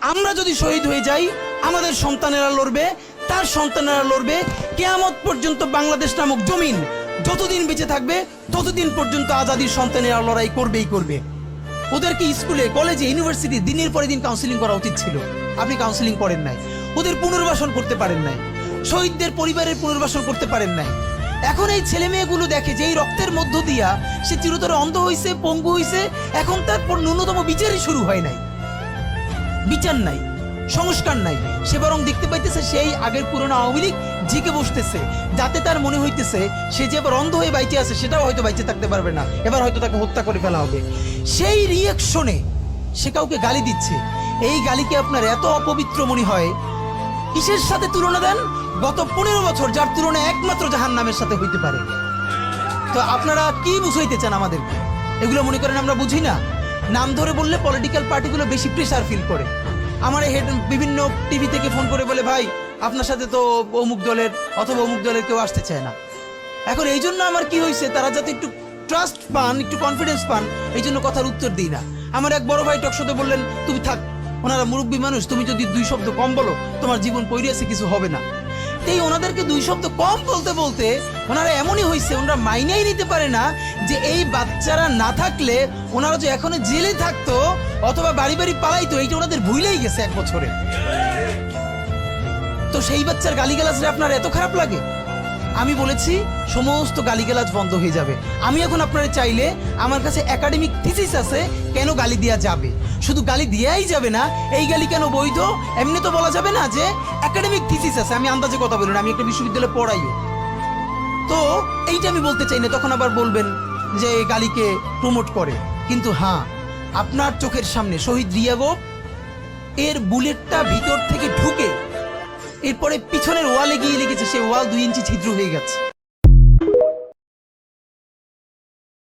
আমরা যদি শহীদ হয়ে যাই আমাদের সন্তানেরা লড়বে, তার সন্তানেরা লড়বে, কিয়ামত পর্যন্ত বাংলাদেশ নামক জমিন যতদিন বেঁচে থাকবে ততদিন পর্যন্ত আজাদির সন্তানেরা লড়াই করবেই করবে। ওদেরকে স্কুলে, কলেজে, ইউনিভার্সিটি দিনের পরে দিন কাউন্সিলিং করা উচিত ছিল। আপনি কাউন্সিলিং করেন নাই, ওদের পুনর্বাসন করতে পারেন নাই, শহীদদের পরিবারের পুনর্বাসন করতে পারেন নাই। এখন এই ছেলে মেয়েগুলো দেখে যে এই রক্তের মধ্য দিয়া সে চিরতরে অন্ধ হইছে, পঙ্গু হইছে, এখন তারপর ন্যূনতম বিচারই শুরু হয় নাই, বিচার নাই, সংস্কার নাই। সে বরং দেখতে পাইতেছে সেই আগের পুরনো আওয়ামী লীগ জিকে বসতেছে, যাতে তার মনে হইতেছে সে যে এবার অন্ধ হয়ে বাইচে আছে সেটাও হয়তো বাইচে থাকতে পারবে না, এবার হয়তো তাকে হত্যা করে ফেলা হবে। সেই রিয়াকশনে সে কাউকে গালি দিচ্ছে। এই গালিকে আপনার এত অপবিত্র মনে হয়, কিসের সাথে তুলনা দেন? গত 15 বছর যার তুলনা একমাত্র জাহান্নামের সাথে হইতে পারে। তো আপনারা কি বুঝাইতে চান আমাদেরকে? এগুলো মনে করেন আমরা বুঝি না? নাম ধরে বললে পলিটিক্যাল পার্টিগুলো বেশি প্রেসার ফিল করে। আমার হেড বিভিন্ন টিভি থেকে ফোন করে বলে, ভাই আপনার সাথে তো অমুক দলের অথবা অমুক দলের কেউ আসতে চায় না। এখন এই জন্য আমার কি হয়েছে, তারা যাতে একটু ট্রাস্ট পান, একটু কনফিডেন্স পান, এই জন্য কথার উত্তর দিই না। আমার এক বড় ভাই টকশোতে বললেন, তুমি থাক, ওনারা মুরব্বী মানুষ, তুমি যদি 2 শব্দ কম বলো তোমার জীবন পইরিয়াছে, কিছু হবে না। এই ওনাদেরকে 2 শব্দ কম বলতে বলতে ওনারা এমনই হয়েছে, ওনারা মাইনেই নিতে পারে না যে এই বাচ্চারা না থাকলে ওনারা যে এখনো জেলে থাকতো অথবা বাড়ি বাড়ি পালাইতো, এইটা ওনাদের ভুলেই গেছে 1 বছরে। তো সেই বাচ্চার গালিগালাজরে আপনার এত খারাপ লাগে? আমি বলেছি সমস্ত গালিগালাজ বন্ধ হয়ে যাবে। আমি এখন আপনারা চাইলে আমার কাছে একাডেমিক থিসিস আছে কেন গালি দেওয়া যাবে। শুধু গালি দেওয়াই যাবে না, এই গালি কেন বৈধ এমনি তো বলা যাবে না, যে একাডেমিক থিসিস আছে। আমি আন্দাজে কথা বলি না, আমি একটা বিশ্ববিদ্যালয়ে পড়াইও। তো এইটা আমি বলতে চাই না, তখন আবার বলবেন যে গালিকে প্রমোট করে। কিন্তু হ্যাঁ, আপনার চোখের সামনে শহীদ রিয়াগো এর বুলেটটা ভিতর থেকে ঢুকে এরপরে পিছনের ওয়ালে গিয়ে লেগেছে, সে ওয়াল 2 ইঞ্চি ছিদ্র হয়ে গেছে।